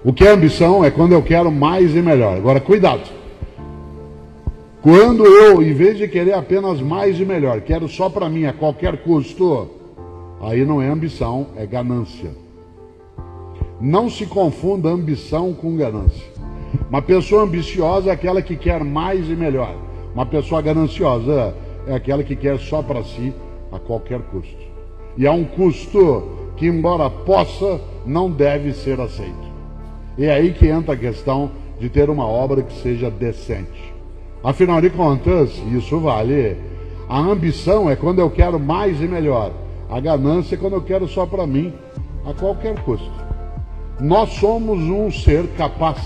O que é ambição é quando eu quero mais e melhor. Agora, cuidado. Quando eu, em vez de querer apenas mais e melhor, quero só para mim a qualquer custo, aí não é ambição, é ganância. Não se confunda ambição com ganância. Uma pessoa ambiciosa é aquela que quer mais e melhor. Uma pessoa gananciosa é aquela que quer só para si a qualquer custo. E há um custo que, embora possa, não deve ser aceito. E é aí que entra a questão de ter uma obra que seja decente. Afinal de contas, isso vale. A ambição é quando eu quero mais e melhor. A ganância é quando eu quero só para mim, a qualquer custo. Nós somos um ser capaz,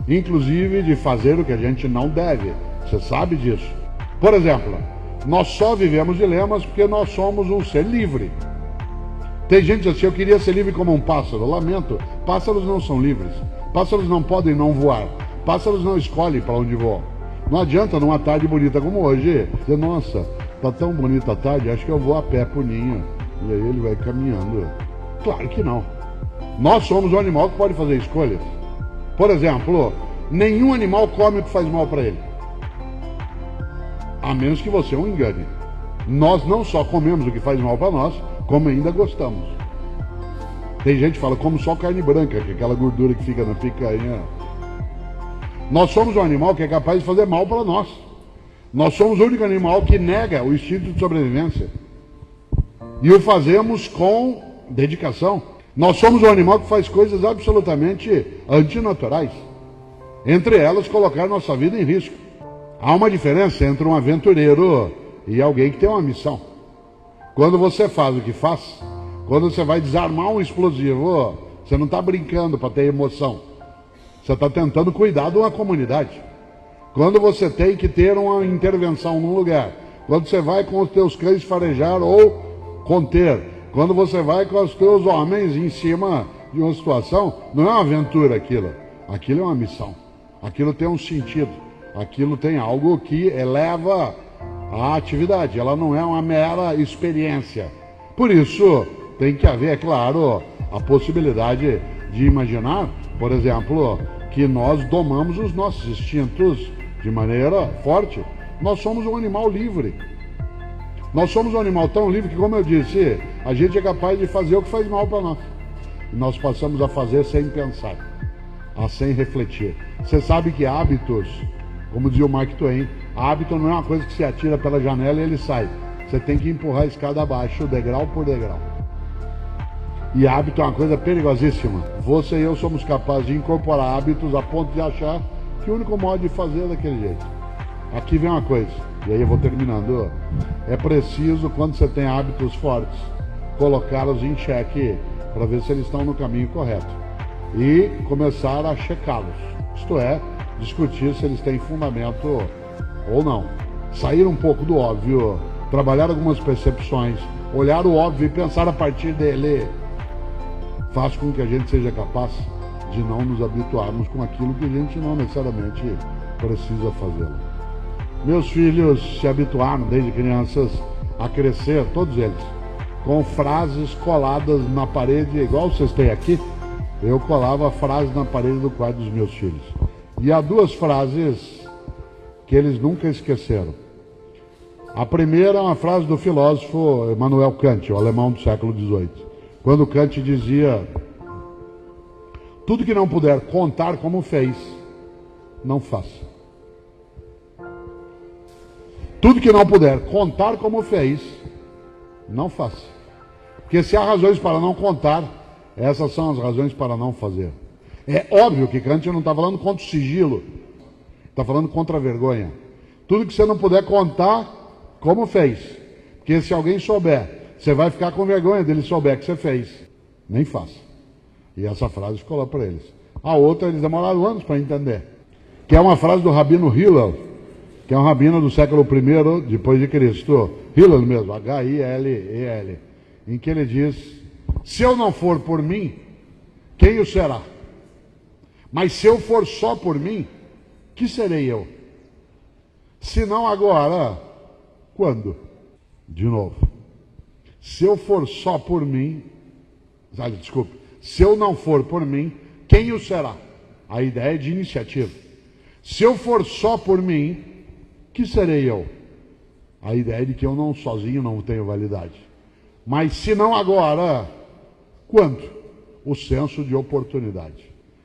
inclusive, de fazer o que a gente não deve. Você sabe disso. Por exemplo, nós só vivemos dilemas porque nós somos um ser livre. Tem gente que diz assim, eu queria ser livre como um pássaro. Lamento, pássaros não são livres. Pássaros não podem não voar. Pássaros não escolhem para onde voam. Não adianta numa tarde bonita como hoje dizer, nossa, tá tão bonita a tarde, acho que eu vou a pé pro ninho. E aí ele vai caminhando. Claro que não. Nós somos um animal que pode fazer escolhas. Por exemplo, nenhum animal come o que faz mal para ele. A menos que você o engane. Nós não só comemos o que faz mal para nós, como ainda gostamos. Tem gente que fala, como só carne branca, que é aquela gordura que fica na picanha. Nós somos um animal que é capaz de fazer mal para nós. Nós somos o único animal que nega o instinto de sobrevivência. E o fazemos com dedicação. Nós somos um animal que faz coisas absolutamente antinaturais. Entre elas, colocar nossa vida em risco. Há uma diferença entre um aventureiro e alguém que tem uma missão. Quando você faz o que faz, quando você vai desarmar um explosivo, você não está brincando para ter emoção. Você está tentando cuidar de uma comunidade. Quando você tem que ter uma intervenção num lugar, quando você vai com os teus cães farejar ou conter, quando você vai com os teus homens em cima de uma situação, não é uma aventura aquilo. Aquilo é uma missão. Aquilo tem um sentido. Aquilo tem algo que eleva a atividade. Ela não é uma mera experiência. Por isso, tem que haver, é claro, a possibilidade de imaginar, por exemplo, que nós domamos os nossos instintos de maneira forte. Nós somos um animal livre. Nós somos um animal tão livre que, como eu disse, a gente é capaz de fazer o que faz mal para nós. E nós passamos a fazer sem pensar, sem refletir. Você sabe que hábitos, como dizia o Mark Twain, hábito não é uma coisa que se atira pela janela e ele sai. Você tem que empurrar a escada abaixo, degrau por degrau. E hábito é uma coisa perigosíssima. Você e eu somos capazes de incorporar hábitos a ponto de achar que o único modo de fazer é daquele jeito. Aqui vem uma coisa, e aí eu vou terminando. É preciso, quando você tem hábitos fortes, colocá-los em xeque para ver se eles estão no caminho correto. E começar a checá-los. Isto é, discutir se eles têm fundamento ou não. Sair um pouco do óbvio, trabalhar algumas percepções, olhar o óbvio e pensar a partir dele, faz com que a gente seja capaz de não nos habituarmos com aquilo que a gente não necessariamente precisa fazê-lo. Meus filhos se habituaram desde crianças a crescer, todos eles, com frases coladas na parede, igual vocês têm aqui. Eu colava frases na parede do quarto dos meus filhos. E há duas frases que eles nunca esqueceram. A primeira é uma frase do filósofo Immanuel Kant, o alemão do século XVIII. Quando Kant dizia, tudo que não puder contar como fez, não faça. Tudo que não puder contar como fez, não faça. Porque se há razões para não contar, essas são as razões para não fazer. É óbvio que Kant não está falando contra o sigilo, está falando contra a vergonha. Tudo que você não puder contar, como fez. Porque se alguém souber, você vai ficar com vergonha dele souber que você fez. Nem faça. E essa frase ficou lá para eles. A outra eles demoraram anos para entender. Que é uma frase do Rabino Hillel, que é um rabino do século I depois de Cristo. Hillel mesmo, H-I-L-E-L. Em que ele diz, se eu não for por mim, quem o será? Mas se eu for só por mim, que serei eu? Se não agora, quando? De novo. Se eu for só por mim, desculpe, se eu não for por mim, quem o será? A ideia é de iniciativa. Se eu for só por mim, que serei eu? A ideia é de que eu não sozinho não tenho validade. Mas se não agora, quando? O senso de oportunidade.